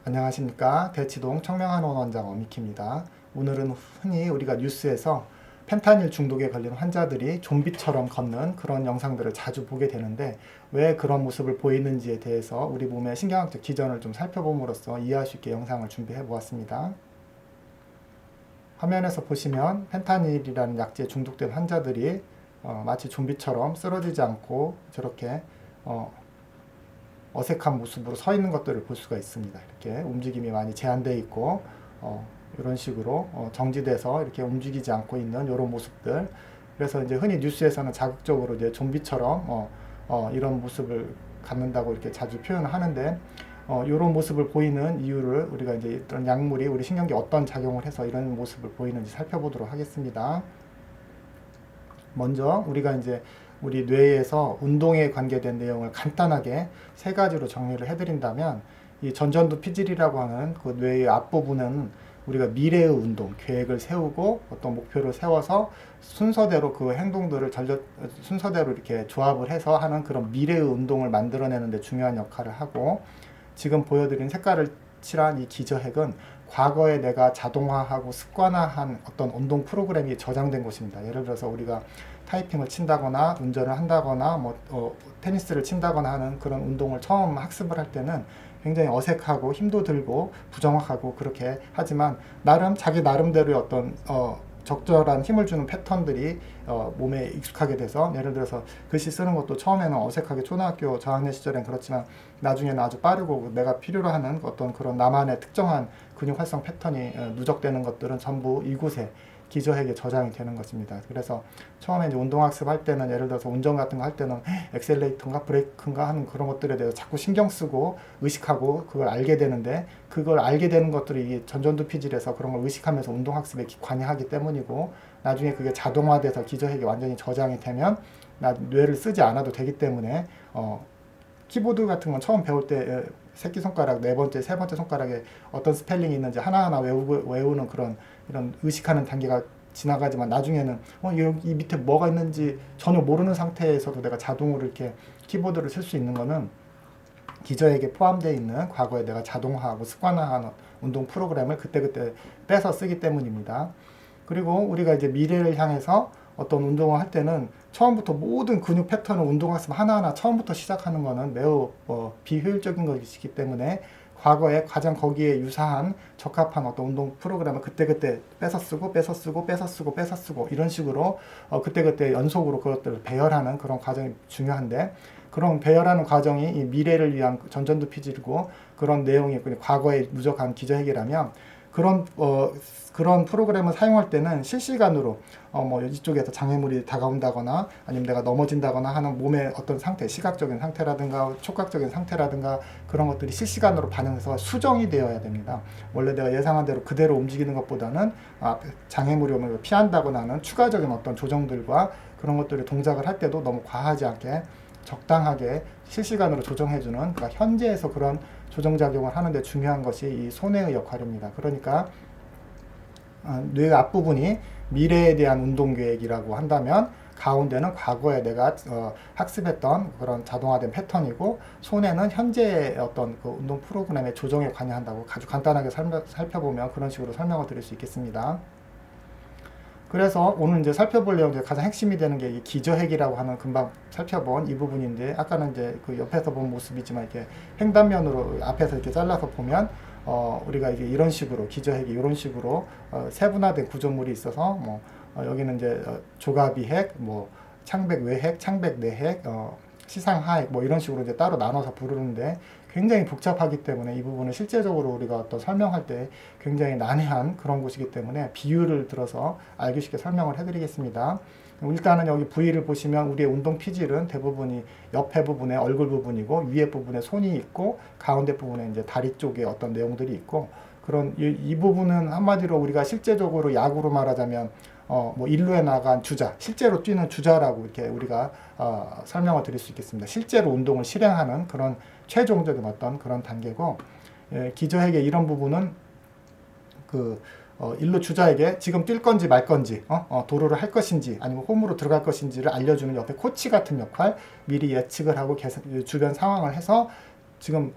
안녕하십니까. 대치동 청명한원 원장 어미키입니다. 오늘은 흔히 우리가 뉴스에서 펜타닐 중독에 걸린 환자들이 좀비처럼 걷는 그런 영상들을 자주 보게 되는데 왜 그런 모습을 보이는지에 대해서 우리 몸의 신경학적 기전을 좀 살펴봄으로써 이해할 수 있게 영상을 준비해 보았습니다. 화면에서 보시면 펜타닐이라는 약제에 중독된 환자들이 마치 좀비처럼 쓰러지지 않고 저렇게 어색한 모습으로 서 있는 것들을 볼 수가 있습니다. 이렇게 움직임이 많이 제한되어 있고 이런 식으로 정지돼서 이렇게 움직이지 않고 있는 이런 모습들. 그래서 이제 흔히 뉴스에서는 자극적으로 이제 좀비처럼 이런 모습을 갖는다고 이렇게 자주 표현을 하는데 이런 모습을 보이는 이유를 우리가 이제 이런 약물이 우리 신경계에 어떤 작용을 해서 이런 모습을 보이는지 살펴보도록 하겠습니다. 먼저 우리가 이제 우리 뇌에서 운동에 관계된 내용을 간단하게 세 가지로 정리를 해드린다면 이 전전두 피질이라고 하는 그 뇌의 앞부분은 우리가 미래의 운동, 계획을 세우고 어떤 목표를 세워서 순서대로 그 행동들을 순서대로 이렇게 조합을 해서 하는 그런 미래의 운동을 만들어내는 데 중요한 역할을 하고, 지금 보여드린 색깔을 칠한 이 기저핵은 과거에 내가 자동화하고 습관화한 어떤 운동 프로그램이 저장된 곳입니다. 예를 들어서 우리가 타이핑을 친다거나 운전을 한다거나 테니스를 친다거나 하는 그런 운동을 처음 학습을 할 때는 굉장히 어색하고 힘도 들고 부정확하고 그렇게 하지만 자기 나름대로의 어떤 적절한 힘을 주는 패턴들이 몸에 익숙하게 돼서, 예를 들어서 글씨 쓰는 것도 처음에는 어색하게 초등학교 저학년 시절엔 그렇지만 나중에는 아주 빠르고 내가 필요로 하는 어떤 그런 나만의 특정한 근육 활성 패턴이 누적되는 것들은 전부 이곳에 기저핵에 저장이 되는 것입니다. 그래서 처음에 이제 운동학습 할 때는 예를 들어서 운전 같은 거 할 때는 엑셀레이터인가 브레이크인가 하는 그런 것들에 대해서 자꾸 신경 쓰고 의식하고 그걸 알게 되는데, 그걸 알게 되는 것들이 전전두 피질에서 그런 걸 의식하면서 운동학습에 관여하기 때문이고, 나중에 그게 자동화돼서 기저핵에 완전히 저장이 되면 뇌를 쓰지 않아도 되기 때문에 키보드 같은 건 처음 배울 때 새끼손가락 네 번째, 세 번째 손가락에 어떤 스펠링이 있는지 하나하나 외우는 그런 이런 의식하는 단계가 지나가지만 나중에는 이 밑에 뭐가 있는지 전혀 모르는 상태에서도 내가 자동으로 이렇게 키보드를 쓸 수 있는 거는 기저핵에 포함되어 있는 과거에 내가 자동화하고 습관화한 운동 프로그램을 그때그때 빼서 쓰기 때문입니다. 그리고 우리가 이제 미래를 향해서 어떤 운동을 할 때는 처음부터 모든 근육 패턴을 운동학습 하나하나 처음부터 시작하는 것은 매우 비효율적인 것이기 때문에 과거에 가장 거기에 유사한 적합한 어떤 운동 프로그램을 그때그때 뺏어 쓰고 이런 식으로 그때그때 연속으로 그것들을 배열하는 그런 과정이 중요한데, 그런 배열하는 과정이 이 미래를 위한 전전두 피질이고 그런 내용이 과거에 누적한 기저핵이라면 그런 프로그램을 사용할 때는 실시간으로 이쪽에서 장애물이 다가온다거나 아니면 내가 넘어진다거나 하는 몸의 어떤 상태, 시각적인 상태라든가 촉각적인 상태라든가 그런 것들이 실시간으로 반영해서 수정이 되어야 됩니다. 원래 내가 예상한 대로 그대로 움직이는 것보다는 장애물이 오면 피한다거나 하는 추가적인 어떤 조정들과 그런 것들을 동작을 할 때도 너무 과하지 않게 적당하게 실시간으로 조정해주는, 그러니까 현재에서 그런 조정작용을 하는데 중요한 것이 이 손해의 역할입니다. 그러니까 뇌 앞부분이 미래에 대한 운동계획이라고 한다면 가운데는 과거에 내가 학습했던 그런 자동화된 패턴이고, 손에는 현재의 어떤 그 운동 프로그램의 조정에 관여한다고 아주 간단하게 살펴보면 그런 식으로 설명을 드릴 수 있겠습니다. 그래서 오늘 이제 살펴볼 내용 중에 가장 핵심이 되는 게 이 기저핵이라고 하는 금방 살펴본 이 부분인데, 아까는 이제 그 옆에서 본 모습이지만 이렇게 횡단면으로 앞에서 이렇게 잘라서 보면 우리가 이게 이런 식으로 기저핵이 이런 식으로 세분화된 구조물이 있어서 여기는 이제 조가비핵, 창백 외핵, 창백 내핵, 시상하핵 이런 식으로 이제 따로 나눠서 부르는데 굉장히 복잡하기 때문에 이 부분은 실제적으로 우리가 어떤 설명할 때 굉장히 난해한 그런 곳이기 때문에 비유를 들어서 알기 쉽게 설명을 해드리겠습니다. 일단은 여기 부위를 보시면 우리의 운동 피질은 대부분이 옆에 부분에 얼굴 부분이고, 위에 부분에 손이 있고, 가운데 부분에 이제 다리 쪽에 어떤 내용들이 있고, 그런 이 부분은 한마디로 우리가 실제적으로 야구로 말하자면 일루에 나간 주자, 실제로 뛰는 주자라고 이렇게 우리가 설명을 드릴 수 있겠습니다. 실제로 운동을 실행하는 그런 최종적인 어떤 그런 단계고, 기저핵의 이런 부분은 일루 주자에게 지금 뛸 건지 말 건지, 도루를 할 것인지 아니면 홈으로 들어갈 것인지를 알려주는 옆에 코치 같은 역할, 미리 예측을 하고 주변 상황을 해서 지금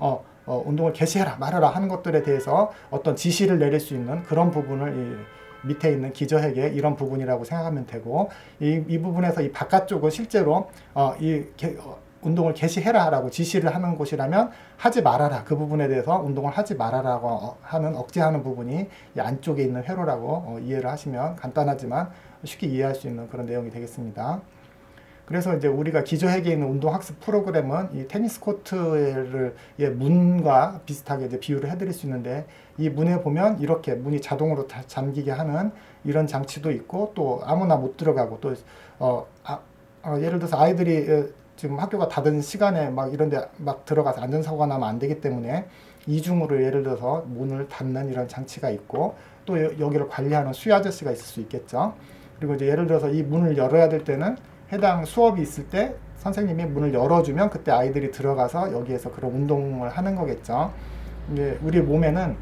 운동을 개시해라 말아라 하는 것들에 대해서 어떤 지시를 내릴 수 있는 그런 부분을 밑에 있는 기저핵의 이런 부분이라고 생각하면 되고, 이 부분에서 이 바깥쪽은 실제로 운동을 개시해라라고 지시를 하는 곳이라면 하지 말아라, 그 부분에 대해서 운동을 하지 말아라고 하는 억제하는 부분이 이 안쪽에 있는 회로라고 이해를 하시면 간단하지만 쉽게 이해할 수 있는 그런 내용이 되겠습니다. 그래서 이제 우리가 기저핵에 있는 운동학습 프로그램은 이 테니스 코트의 문과 비슷하게 이제 비유를 해드릴 수 있는데, 이 문에 보면 이렇게 문이 자동으로 잠기게 하는 이런 장치도 있고, 또 아무나 못 들어가고, 또 예를 들어서 아이들이 지금 학교가 닫은 시간에 막 이런데 막 들어가서 안전사고가 나면 안 되기 때문에 이중으로 예를 들어서 문을 닫는 이런 장치가 있고, 또 여기를 관리하는 수위 아저씨가 있을 수 있겠죠. 그리고 이제 예를 들어서 이 문을 열어야 될 때는 해당 수업이 있을 때 선생님이 문을 열어주면 그때 아이들이 들어가서 여기에서 그런 운동을 하는 거겠죠. 이제 우리 몸에는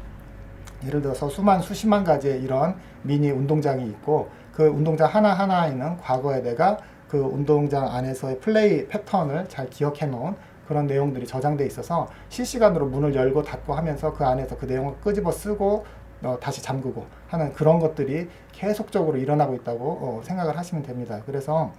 예를 들어서 수십만 가지의 이런 미니 운동장이 있고, 그 운동장 하나하나에는 과거에 내가 그 운동장 안에서의 플레이 패턴을 잘 기억해 놓은 그런 내용들이 저장돼 있어서 실시간으로 문을 열고 닫고 하면서 그 안에서 그 내용을 끄집어 쓰고 다시 잠그고 하는 그런 것들이 계속적으로 일어나고 있다고 생각을 하시면 됩니다. 그래서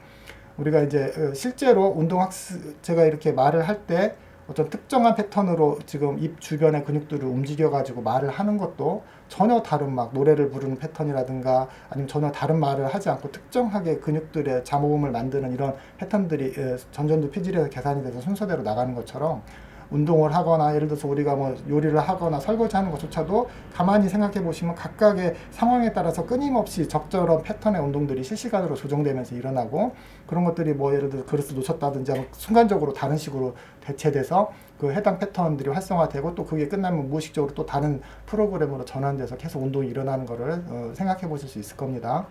우리가 이제 실제로 운동학습, 제가 이렇게 말을 할 때 어떤 특정한 패턴으로 지금 입 주변의 근육들을 움직여 가지고 말을 하는 것도 전혀 다른 막 노래를 부르는 패턴이라든가 아니면 전혀 다른 말을 하지 않고 특정하게 근육들의 잠호흡을 만드는 이런 패턴들이 전전두 피질에서 계산이 돼서 순서대로 나가는 것처럼, 운동을 하거나 예를 들어서 우리가 뭐 요리를 하거나 설거지하는 것조차도 가만히 생각해 보시면 각각의 상황에 따라서 끊임없이 적절한 패턴의 운동들이 실시간으로 조정되면서 일어나고, 그런 것들이 뭐 예를 들어 그릇을 놓쳤다든지 순간적으로 다른 식으로 대체돼서 그 해당 패턴들이 활성화되고, 또 그게 끝나면 무의식적으로 또 다른 프로그램으로 전환돼서 계속 운동이 일어나는 거를 생각해 보실 수 있을 겁니다.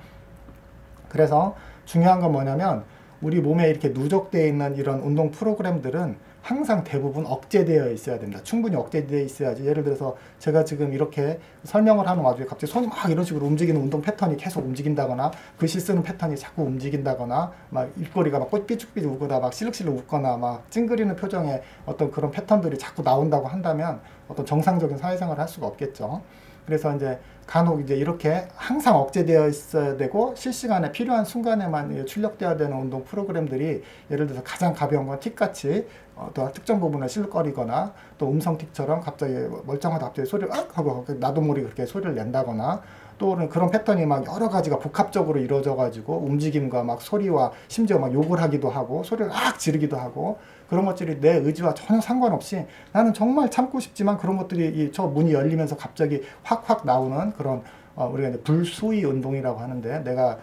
그래서 중요한 건 뭐냐면, 우리 몸에 이렇게 누적되어 있는 이런 운동 프로그램들은 항상 대부분 억제되어 있어야 됩니다. 충분히 억제되어 있어야지. 예를 들어서 제가 지금 이렇게 설명을 하는 와중에 갑자기 손이 막 이런 식으로 움직이는 운동 패턴이 계속 움직인다거나, 글씨 쓰는 패턴이 자꾸 움직인다거나, 막 입꼬리가 막 삐죽삐죽 웃거나 막 실룩실룩 웃거나 막 찡그리는 표정의 어떤 그런 패턴들이 자꾸 나온다고 한다면 어떤 정상적인 사회생활을 할 수가 없겠죠. 그래서 이제 간혹 이제 이렇게 항상 억제되어 있어야 되고 실시간에 필요한 순간에만 출력되어야 되는 운동 프로그램들이, 예를 들어서 가장 가벼운 건 틱같이 어떤 특정 부분을 실룩거리거나, 또 음성 틱처럼 갑자기 멀쩡하다 갑자기 소리를 악 하고 나도 모르게 그렇게 소리를 낸다거나, 또는 그런 패턴이 막 여러 가지가 복합적으로 이루어져 가지고 움직임과 막 소리와 심지어 막 욕을 하기도 하고 소리를 악 지르기도 하고, 그런 것들이 내 의지와 전혀 상관없이 나는 정말 참고 싶지만 그런 것들이 저 문이 열리면서 갑자기 확확 나오는 그런 우리가 이제 불수의 운동이라고 하는데, 내가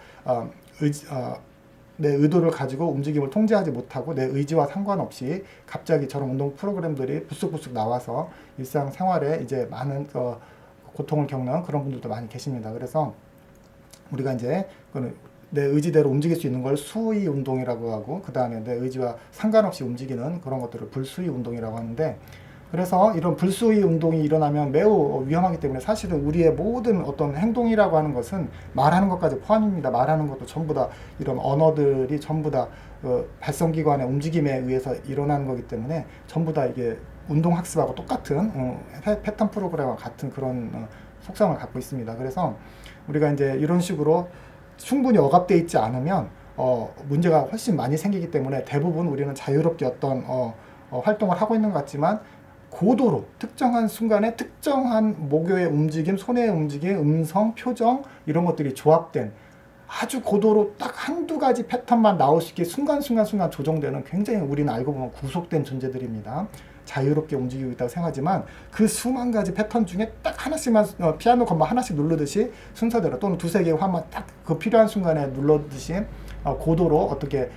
내 의도를 가지고 움직임을 통제하지 못하고 내 의지와 상관없이 갑자기 저런 운동 프로그램들이 부스부스 나와서 일상생활에 이제 많은 고통을 겪는 그런 분들도 많이 계십니다. 그래서 우리가 이제 내 의지대로 움직일 수 있는 걸 수의 운동이라고 하고, 그 다음에 내 의지와 상관없이 움직이는 그런 것들을 불수의 운동이라고 하는데, 그래서 이런 불수의 운동이 일어나면 매우 위험하기 때문에 사실은 우리의 모든 어떤 행동이라고 하는 것은 말하는 것까지 포함입니다. 말하는 것도 전부 다 이런 언어들이 전부 다 발성기관의 움직임에 의해서 일어나는 거기 때문에 전부 다 이게 운동학습하고 똑같은 패턴 프로그램과 같은 그런 속성을 갖고 있습니다. 그래서 우리가 이제 이런 식으로 충분히 억압되어 있지 않으면 문제가 훨씬 많이 생기기 때문에 대부분 우리는 자유롭게 어떤 활동을 하고 있는 것 같지만, 고도로 특정한 순간에 특정한 목요의 움직임, 손의 움직임, 음성, 표정 이런 것들이 조합된 아주 고도로 딱 한두 가지 패턴만 나올 수 있게 순간순간 조정되는, 굉장히 우리는 알고 보면 구속된 존재들입니다. 자유롭게 움직이고 있다고 생각하지만 그 수만 가지 패턴 중에 딱 하나씩만 피아노 건반 하나씩 누르듯이 순서대로, 또는 두세 개의 화만 딱 그 필요한 순간에 눌러듯이 고도로 어떻게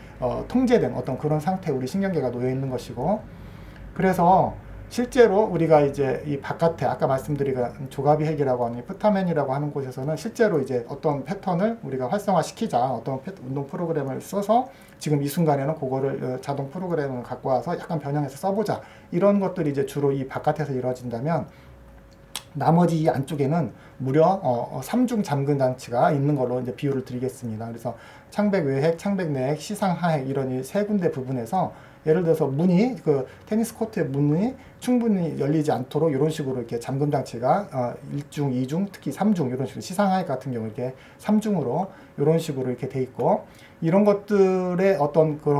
통제된 어떤 그런 상태에 우리 신경계가 놓여 있는 것이고, 그래서 실제로 우리가 이제 이 바깥에 아까 말씀드린 조가비 핵이라고 하는 프타멘이라고 하는 곳에서는 실제로 이제 어떤 패턴을 우리가 활성화시키자, 어떤 운동 프로그램을 써서 지금 이 순간에는 그거를 자동 프로그램을 갖고 와서 약간 변형해서 써보자, 이런 것들이 이제 주로 이 바깥에서 이루어진다면, 나머지 이 안쪽에는 무려 3중 잠금 장치가 있는 걸로 이제 비유를 드리겠습니다. 그래서 창백 외핵, 창백 내핵, 시상 하핵 이런 이 세 군데 부분에서 예를 들어서 문이 그 테니스 코트의 문이 충분히 열리지 않도록 이런 식으로 이렇게 잠금 장치가 1중, 2중, 특히 3중 이런 식으로 시상하액 같은 경우 이렇게 3중으로 이런 식으로 이렇게 돼 있고 이런 것들의 어떤 그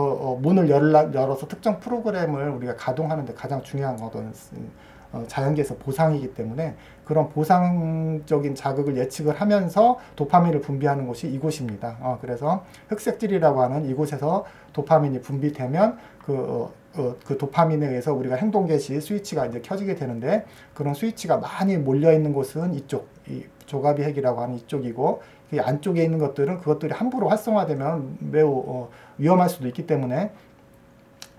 문을 열어서 특정 프로그램을 우리가 가동하는데 가장 중요한 어떤 자연계에서 보상이기 때문에 그런 보상적인 자극을 예측을 하면서 도파민을 분비하는 곳이 이곳입니다. 그래서 흑색질이라고 하는 이곳에서 도파민이 분비되면 그 도파민에 의해서 우리가 행동 개시 스위치가 이제 켜지게 되는데 그런 스위치가 많이 몰려 있는 곳은 이쪽, 이 조갑이 핵이라고 하는 이쪽이고 그 안쪽에 있는 것들은 그것들이 함부로 활성화되면 매우 위험할 수도 있기 때문에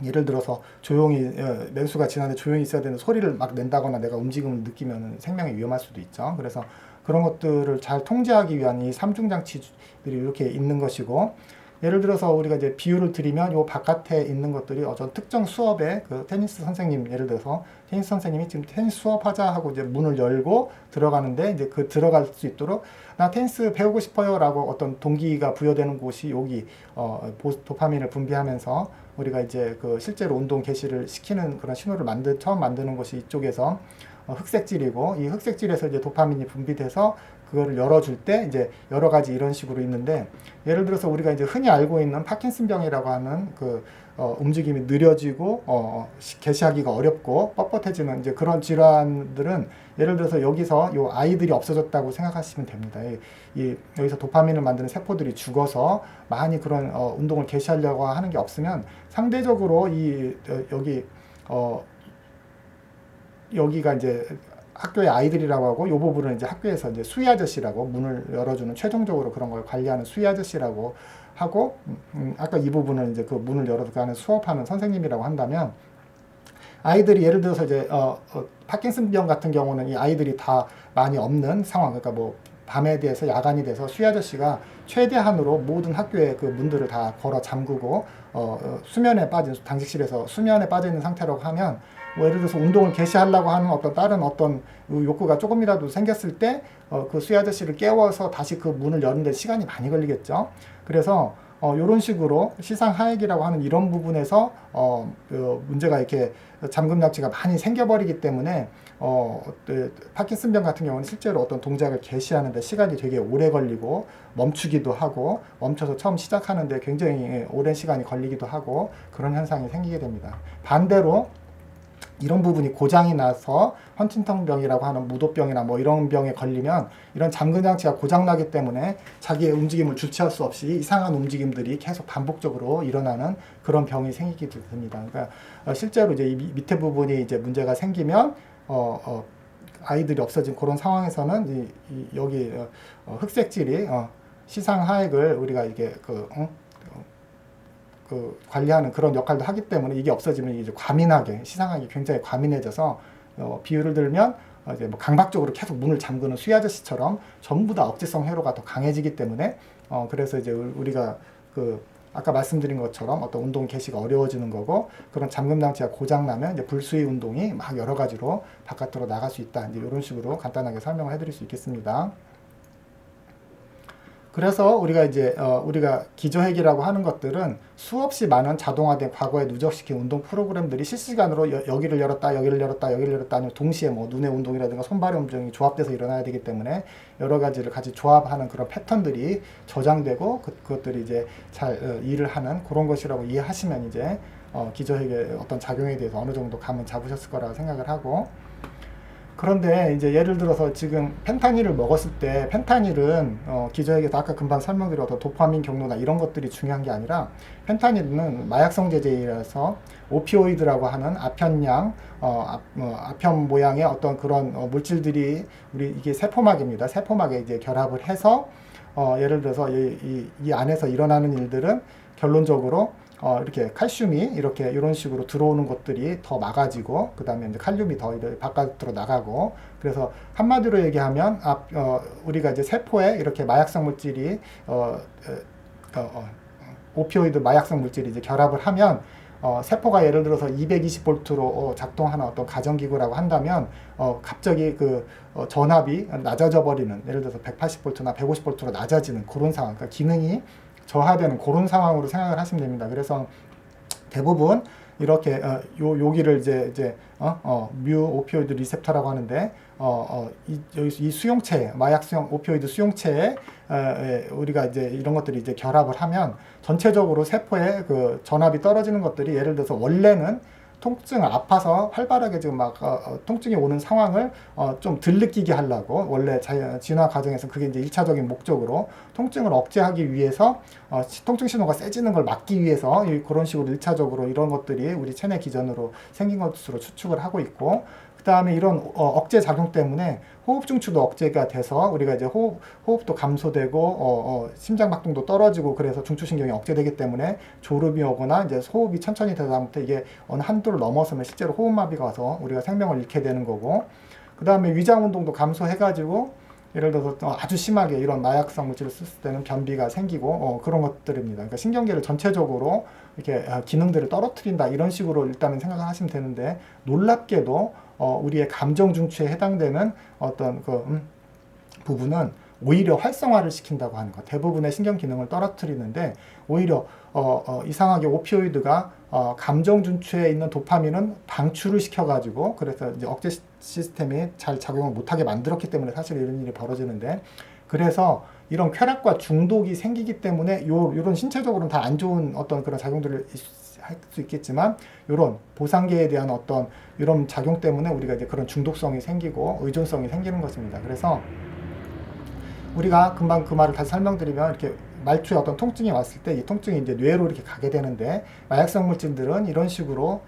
예를 들어서 조용히 맹수가 지나는데 조용히 있어야 되는 소리를 막 낸다거나 내가 움직임을 느끼면 생명이 위험할 수도 있죠. 그래서 그런 것들을 잘 통제하기 위한 이 삼중 장치들이 이렇게 있는 것이고 예를 들어서 우리가 이제 비유를 드리면 요 바깥에 있는 것들이 어떤 특정 수업에 그 테니스 선생님 예를 들어서 테니스 선생님이 지금 테니스 수업하자 하고 이제 문을 열고 들어가는데 이제 그 들어갈 수 있도록 나 테니스 배우고 싶어요라고 어떤 동기가 부여되는 곳이 여기 도파민을 분비하면서 우리가 이제 그 실제로 운동 개시를 시키는 그런 신호를 처음 만드는 것이 이쪽에서 흑색질이고 이 흑색질에서 이제 도파민이 분비돼서 그거를 열어줄 때 이제 여러 가지 이런 식으로 있는데 예를 들어서 우리가 이제 흔히 알고 있는 파킨슨병이라고 하는 그 움직임이 느려지고 개시하기가 어렵고 뻣뻣해지는 이제 그런 질환들은 예를 들어서 여기서 요 아이들이 없어졌다고 생각하시면 됩니다. 여기서 도파민을 만드는 세포들이 죽어서 많이 그런 운동을 개시하려고 하는 게 없으면 상대적으로 여기가 이제 학교의 아이들이라고 하고 이 부분은 이제 학교에서 이제 수희 아저씨라고 문을 열어주는 최종적으로 그런 걸 관리하는 수희 아저씨라고 하고 아까 이 부분은 이제 그 문을 열어서 하는 수업하는 선생님이라고 한다면 아이들이 예를 들어서 이제 파킨슨병 같은 경우는 이 아이들이 다 많이 없는 상황 그러니까 뭐 밤에 대해서 야간이 돼서 수희 아저씨가 최대한으로 모든 학교의 그 문들을 다 걸어 잠그고 수면에 빠진 당직실에서 수면에 빠져 있는 상태라고 하면 뭐 예를 들어서 운동을 개시하려고 하는 다른 어떤 욕구가 조금이라도 생겼을 때 그 수희 아저씨를 깨워서 다시 그 문을 여는데 시간이 많이 걸리겠죠. 그래서 이런 식으로 시상 하액이라고 하는 이런 부분에서 문제가 이렇게 잠금 장치가 많이 생겨버리기 때문에 파킨슨병 같은 경우는 실제로 어떤 동작을 개시하는데 시간이 되게 오래 걸리고 멈추기도 하고 멈춰서 처음 시작하는데 굉장히 오랜 시간이 걸리기도 하고 그런 현상이 생기게 됩니다. 반대로 이런 부분이 고장이 나서 헌팅턴병이라고 하는 무도병이나 뭐 이런 병에 걸리면 이런 잠금 장치가 고장나기 때문에 자기의 움직임을 주체할 수 없이 이상한 움직임들이 계속 반복적으로 일어나는 그런 병이 생기게 됩니다. 그러니까 실제로 이제 이 밑에 부분이 이제 문제가 생기면 아이들이 없어진 그런 상황에서는 여기 흑색질이 시상 하액을 우리가 이게 관리하는 그런 역할도 하기 때문에 이게 없어지면 이제 과민하게 시상하기 굉장히 과민해져서 비유를 들면 이제 뭐 강박적으로 계속 문을 잠그는 수희 아저씨처럼 전부 다 억제성 회로가 더 강해지기 때문에 그래서 이제 우리가 아까 말씀드린 것처럼 어떤 운동 개시가 어려워지는 거고 그런 잠금 장치가 고장 나면 이제 불수의 운동이 막 여러 가지로 바깥으로 나갈 수 있다. 이제 이런 식으로 간단하게 설명을 해드릴 수 있겠습니다. 그래서 우리가 이제 우리가 기저핵이라고 하는 것들은 수없이 많은 자동화된 과거에 누적시킨 운동 프로그램들이 실시간으로 여기를 열었다 여기를 열었다 여기를 열었다 아니면 동시에 뭐 눈의 운동이라든가 손발의 운동이 조합돼서 일어나야 되기 때문에 여러 가지를 같이 조합하는 그런 패턴들이 저장되고 그것들이 이제 잘 일을 하는 그런 것이라고 이해하시면 이제 기저핵의 어떤 작용에 대해서 어느 정도 감은 잡으셨을 거라고 생각을 하고 그런데 이제 예를 들어서 지금 펜타닐을 먹었을 때 펜타닐은 기저핵에서 아까 금방 설명드렸던 도파민 경로나 이런 것들이 중요한 게 아니라 펜타닐은 마약성 제제이라서 오피오이드라고 하는 아편양, 아편 모양의 어떤 그런 물질들이 이게 세포막입니다. 세포막에 이제 결합을 해서 예를 들어서 이 안에서 일어나는 일들은 결론적으로 이렇게 칼슘이 이런 식으로 들어오는 것들이 더 막아지고 그 다음에 이제 칼륨이 더 바깥으로 나가고 그래서 한마디로 얘기하면 우리가 이제 세포에 이렇게 마약성 물질이 오피오이드 마약성 물질이 이제 결합을 하면 세포가 예를 들어서 220볼트로 작동하는 어떤 가정기구라고 한다면 갑자기 전압이 낮아져 버리는 예를 들어서 180볼트나 150볼트로 낮아지는 그런 상황 그러니까 기능이 저하되는 그런 상황으로 생각을 하시면 됩니다. 그래서 대부분 이렇게 여기를 이제 뮤 오피오이드 리셉터라고 하는데 여기서 이 수용체 마약 수용 오피오이드 수용체에 우리가 이제 이런 것들이 이제 결합을 하면 전체적으로 세포의 그 전압이 떨어지는 것들이 예를 들어서 원래는 통증 아파서 활발하게 지금 막 통증이 오는 상황을 좀 덜 느끼게 하려고 원래 진화 과정에서 그게 이제 1차적인 목적으로 통증을 억제하기 위해서 통증 신호가 세지는 걸 막기 위해서 그런 식으로 1차적으로 이런 것들이 우리 체내 기전으로 생긴 것으로 추측을 하고 있고, 그 다음에 이런 억제 작용 때문에 호흡 중추도 억제가 돼서 우리가 이제 호흡도 감소되고 심장박동도 떨어지고, 그래서 중추신경이 억제되기 때문에 졸음이 오거나 이제 호흡이 천천히 되다부터 이게 어느 한도를 넘어서면 실제로 호흡마비가 와서 우리가 생명을 잃게 되는 거고, 그 다음에 위장 운동도 감소해가지고 예를 들어서 아주 심하게 이런 마약성 물질을 썼을 때는 변비가 생기고 그런 것들입니다. 그러니까 신경계를 전체적으로 이렇게 기능들을 떨어뜨린다 이런 식으로 일단은 생각을 하시면 되는데, 놀랍게도 우리의 감정 중추에 해당되는 어떤 그 부분은 오히려 활성화를 시킨다고 하는 것. 대부분의 신경 기능을 떨어뜨리는데 오히려 이상하게 오피오이드가 감정 중추에 있는 도파민은 방출을 시켜가지고, 그래서 이제 억제 시스템이 잘 작용을 못하게 만들었기 때문에 사실 이런 일이 벌어지는데, 그래서 이런 쾌락과 중독이 생기기 때문에 요런 신체적으로는 다 안 좋은 어떤 그런 작용들을 할 수 있겠지만, 이런 보상계에 대한 어떤 이런 작용 때문에 우리가 이제 그런 중독성이 생기고 의존성이 생기는 것입니다. 그래서 우리가 금방 그 말을 다시 설명드리면, 이렇게 말초에 어떤 통증이 왔을 때 이 통증이 이제 뇌로 이렇게 가게 되는데, 마약성 물질들은 이런 식으로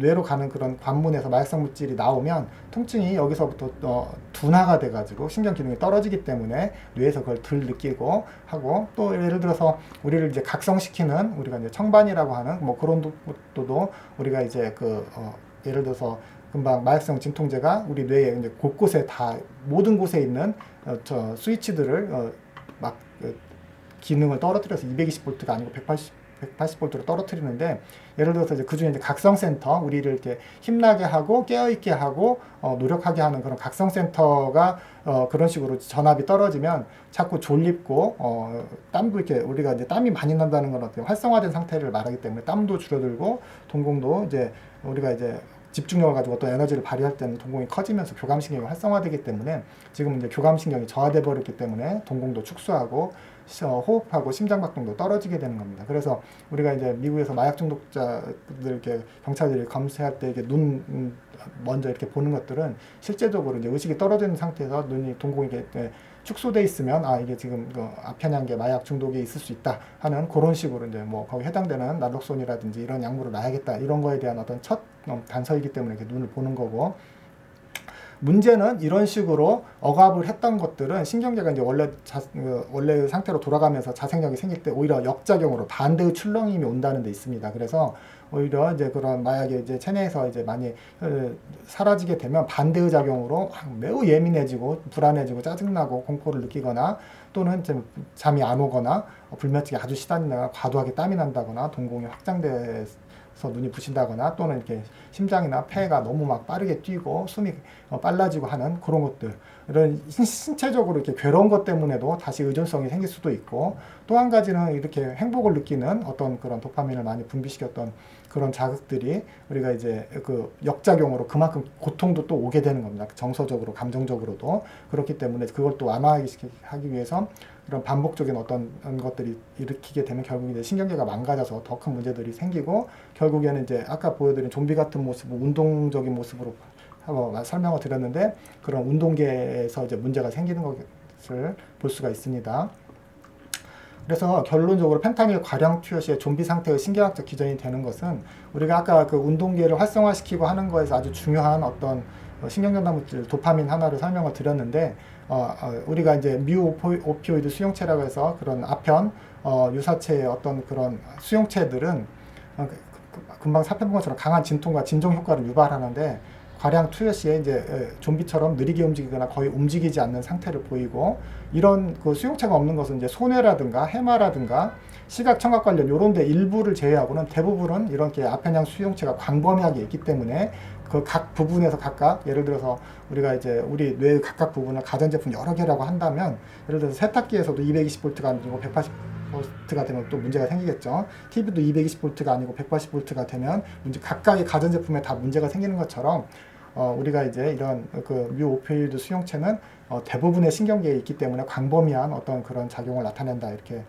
뇌로 가는 그런 관문에서 마약성 물질이 나오면 통증이 여기서부터 둔화가 돼가지고 신경 기능이 떨어지기 때문에 뇌에서 그걸 덜 느끼고 하고, 또 예를 들어서 우리를 이제 각성시키는 우리가 이제 청반이라고 하는 뭐 그런 것도 우리가 이제 예를 들어서 금방 마약성 진통제가 우리 뇌에 이제 곳곳에 다 모든 곳에 있는 스위치들을 막 기능을 떨어뜨려서 220V가 아니고 180V로 떨어뜨리는데, 예를 들어서 이제 그중에 이제 각성센터, 우리를 이렇게 힘나게 하고 깨어있게 하고 노력하게 하는 그런 각성센터가 그런 식으로 전압이 떨어지면 자꾸 졸립고 땀도 이렇게 우리가 이제 땀이 많이 난다는 건 어떻게 활성화된 상태를 말하기 때문에 땀도 줄어들고, 동공도 이제 우리가 이제 집중력을 가지고 어떤 에너지를 발휘할 때는 동공이 커지면서 교감신경이 활성화되기 때문에, 지금 이제 교감신경이 저하돼 버렸기 때문에 동공도 축소하고 호흡하고 심장박동도 떨어지게 되는 겁니다. 그래서 우리가 이제 미국에서 마약 중독자들 이렇게 경찰들이 검사할 때 이렇게 눈 먼저 이렇게 보는 것들은 실제적으로 이제 의식이 떨어지는 상태에서 눈이 동공이 이렇게 축소돼 있으면 이게 지금 아편향계 마약 중독에 있을 수 있다 하는 그런 식으로 이제 뭐 거기 해당되는 날록손이라든지 이런 약물을 놔야겠다 이런 거에 대한 어떤 첫 단서이기 때문에 이렇게 눈을 보는 거고, 문제는 이런 식으로 억압을 했던 것들은 신경계가 이제 원래 상태로 돌아가면서 자생력이 생길 때 오히려 역작용으로 반대의 출렁임이 온다는 데 있습니다. 그래서 오히려 이제 그런 마약이 이제 체내에서 이제 많이 사라지게 되면 반대의 작용으로 매우 예민해지고 불안해지고 짜증나고 공포를 느끼거나, 또는 잠이 안 오거나 불면증이 아주 시달리다가 과도하게 땀이 난다거나 동공이 확장돼서 눈이 부신다거나, 또는 이렇게 심장이나 폐가 너무 막 빠르게 뛰고 숨이 빨라지고 하는 그런 것들, 이런 신체적으로 이렇게 괴로운 것 때문에도 다시 의존성이 생길 수도 있고, 또 한 가지는 이렇게 행복을 느끼는 어떤 그런 도파민을 많이 분비시켰던 그런 자극들이 우리가 이제 그 역작용으로 그만큼 고통도 또 오게 되는 겁니다. 정서적으로 감정적으로도. 그렇기 때문에 그걸 또 완화하기 위해서 이런 반복적인 어떤 것들이 일으키게 되면 결국 이제 신경계가 망가져서 더 큰 문제들이 생기고, 결국에는 이제 아까 보여드린 좀비 같은 모습, 운동적인 모습으로 설명을 드렸는데, 그런 운동계에서 이제 문제가 생기는 것을 볼 수가 있습니다. 그래서 결론적으로 펜타닐 과량 투여 시에 좀비 상태의 신경학적 기전이 되는 것은, 우리가 아까 그 운동계를 활성화시키고 하는 거에서 아주 중요한 어떤 신경전달 물질 도파민 하나를 설명을 드렸는데, 우리가 이제 뮤 오피오이드 수용체라고 해서 그런 아편 유사체의 어떤 그런 수용체들은 금방 살펴본 것처럼 강한 진통과 진정 효과를 유발하는데, 과량 투여 시에 이제 좀비처럼 느리게 움직이거나 거의 움직이지 않는 상태를 보이고, 이런 그 수용체가 없는 것은 이제 손해라든가 해마라든가 시각 청각 관련 이런 데 일부를 제외하고는 대부분은 이렇게 아편향 수용체가 광범위하게 있기 때문에 그 각 부분에서 각각, 예를 들어서 우리가 이제 우리 뇌의 각각 부분을 가전제품 여러 개라고 한다면, 예를 들어서 세탁기에서도 220V가 아니고 220V가 되면 또 문제가 생기겠죠. TV도 220V가 아니고 180V가 되면 각각의 가전제품에 다 문제가 생기는 것처럼 우리가 이제 이런 그 뮤오피오이드 수용체는 대부분의 신경계에 있기 때문에 광범위한 어떤 그런 작용을 나타낸다 이렇게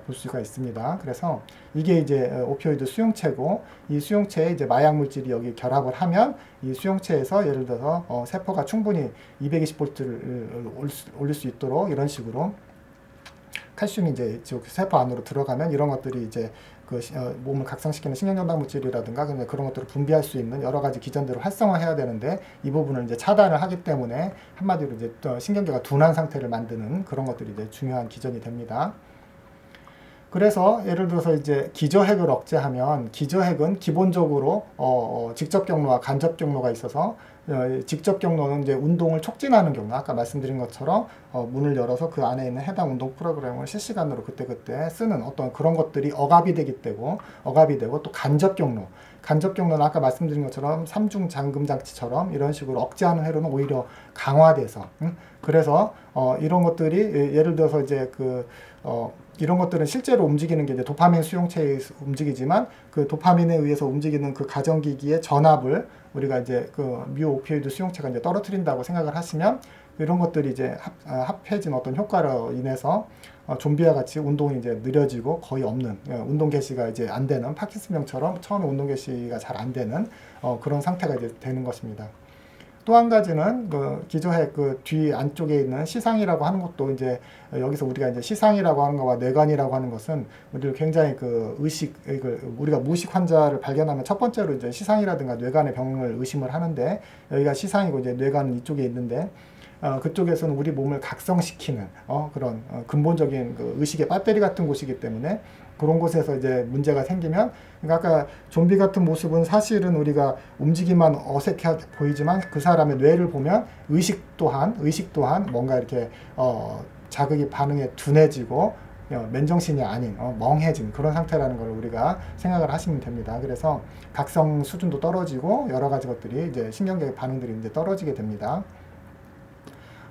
볼 수가 있습니다. 그래서 이게 이제 오피오이드 수용체고, 이 수용체에 이제 마약 물질이 여기 결합을 하면 이 수용체에서 예를 들어서 세포가 충분히 220V를 올릴 수 있도록 이런 식으로 칼슘이 이제 세포 안으로 들어가면 이런 것들이 이제 그 몸을 각성시키는 신경전달 물질이라든가 그런 것들을 분비할 수 있는 여러 가지 기전들을 활성화해야 되는데 이 부분을 이제 차단을 하기 때문에 한마디로 이제 신경계가 둔한 상태를 만드는 그런 것들이 이제 중요한 기전이 됩니다. 그래서 예를 들어서 이제 기저핵을 억제하면, 기저핵은 기본적으로 직접 경로와 간접 경로가 있어서 직접 경로는 이제 운동을 촉진하는 경로, 아까 말씀드린 것처럼 문을 열어서 그 안에 있는 해당 운동 프로그램을 실시간으로 그때그때 쓰는 어떤 그런 것들이 억압이 되고 또 간접 경로는 아까 말씀드린 것처럼 삼중 잠금 장치처럼 이런 식으로 억제하는 회로는 오히려 강화돼서, 그래서 이런 것들이 예를 들어서 이제 이런 것들은 실제로 움직이는 게 이제 도파민 수용체에 움직이지만 그 도파민에 의해서 움직이는 그 가전기기의 전압을 우리가 이제 그 뮤오피오이드 수용체가 이제 떨어뜨린다고 생각을 하시면 이런 것들이 이제 합해진 어떤 효과로 인해서 좀비와 같이 운동이 이제 느려지고 거의 없는, 운동 개시가 이제 안 되는, 파킨슨병처럼 처음에 운동 개시가 잘 안 되는 그런 상태가 이제 되는 것입니다. 또 한 가지는 그 기저핵 그 뒤 안쪽에 있는 시상이라고 하는 것도 이제 여기서 우리가 이제 시상이라고 하는 것과 뇌관이라고 하는 것은 우리를 굉장히 그 우리가 무의식 환자를 발견하면 첫 번째로 이제 시상이라든가 뇌관의 병을 의심을 하는데, 여기가 시상이고 이제 뇌관은 이쪽에 있는데 그쪽에서는 우리 몸을 각성시키는 그런 근본적인 그 의식의 배터리 같은 곳이기 때문에 그런 곳에서 이제 문제가 생기면, 그러니까 아까 좀비 같은 모습은 사실은 우리가 움직이만 어색해 보이지만 그 사람의 뇌를 보면 의식 또한 뭔가 이렇게 자극이 반응에 둔해지고 맨정신이 아닌 멍해진 그런 상태라는 걸 우리가 생각을 하시면 됩니다. 그래서 각성 수준도 떨어지고 여러 가지 것들이 이제 신경계 반응들이 이제 떨어지게 됩니다.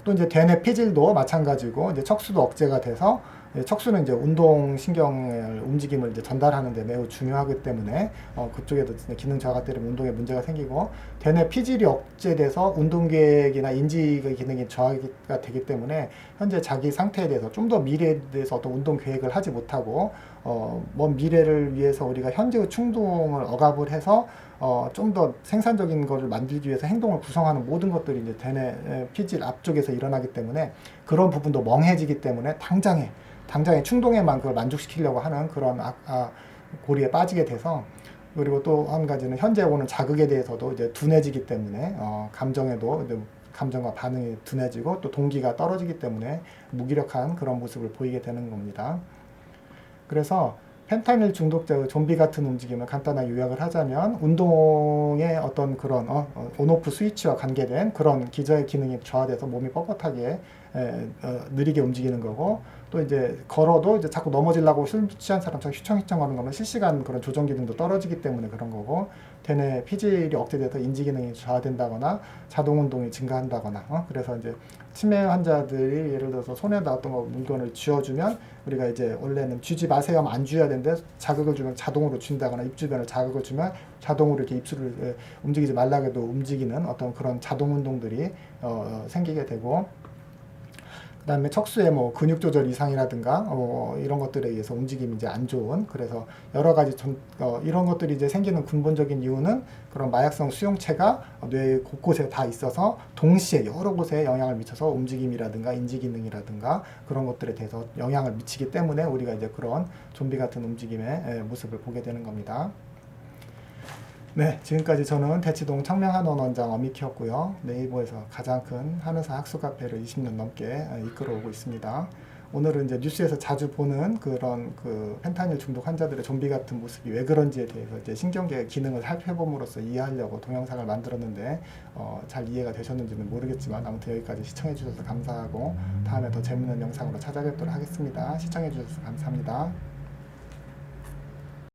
또 이제 대뇌 피질도 마찬가지고 이제 척수도 억제가 돼서, 척수는 이제 운동 신경의 움직임을 이제 전달하는 데 매우 중요하기 때문에 그쪽에도 기능 저하가 때문에 운동에 문제가 생기고, 대뇌 피질이 억제돼서 운동 계획이나 인지 기능이 저하가 되기 때문에 현재 자기 상태에 대해서 좀 더 미래에 대해서 어떤 운동 계획을 하지 못하고 먼 미래를 위해서 우리가 현재의 충동을 억압을 해서 좀 더 생산적인 것을 만들기 위해서 행동을 구성하는 모든 것들이 이제 대뇌 피질 앞쪽에서 일어나기 때문에 그런 부분도 멍해지기 때문에 당장에 충동에만 그걸 만족시키려고 하는 그런 고리에 빠지게 돼서, 그리고 또 한 가지는 현재 오는 자극에 대해서도 이제 둔해지기 때문에 감정과 반응이 둔해지고 또 동기가 떨어지기 때문에 무기력한 그런 모습을 보이게 되는 겁니다. 그래서 펜타닐 중독자의 좀비 같은 움직임을 간단하게 요약을 하자면, 운동의 어떤 그런 온오프 스위치와 관계된 그런 기저의 기능이 저하돼서 몸이 뻣뻣하게 느리게 움직이는 거고, 또 이제 걸어도 이제 자꾸 넘어지려고 술 취한 사람처럼 휘청휘청 하는 거는 실시간 그런 조정 기능도 떨어지기 때문에 그런 거고, 대뇌 피질이 억제돼서 인지 기능이 저하된다거나 자동 운동이 증가한다거나 그래서 이제 치매 환자들이 예를 들어서 손에다 어떤 물건을 쥐어주면 우리가 이제 원래는 쥐지 마세요 하면 안 쥐어야 되는데 자극을 주면 자동으로 쥔다거나 입 주변을 자극을 주면 자동으로 이렇게 입술을 움직이지 말라고 해도 움직이는 어떤 그런 자동 운동들이 생기게 되고, 그 다음에 척수의 뭐 근육 조절 이상이라든가 이런 것들에 의해서 움직임이 이제 안 좋은, 그래서 여러 가지 이런 것들이 이제 생기는 근본적인 이유는 그런 마약성 수용체가 뇌 곳곳에 다 있어서 동시에 여러 곳에 영향을 미쳐서 움직임이라든가 인지 기능이라든가 그런 것들에 대해서 영향을 미치기 때문에 우리가 이제 그런 좀비 같은 움직임의 모습을 보게 되는 겁니다. 네, 지금까지 저는 대치동 청명한원 원장 어미키였고요. 네이버에서 가장 큰 한의사 학술 카페를 20년 넘게 이끌어오고 있습니다. 오늘은 이제 뉴스에서 자주 보는 그런 펜타닐 중독 환자들의 좀비 같은 모습이 왜 그런지에 대해서 이제 신경계 기능을 살펴봄으로써 이해하려고 동영상을 만들었는데 잘 이해가 되셨는지는 모르겠지만 아무튼 여기까지 시청해 주셔서 감사하고 다음에 더 재밌는 영상으로 찾아뵙도록 하겠습니다. 시청해 주셔서 감사합니다.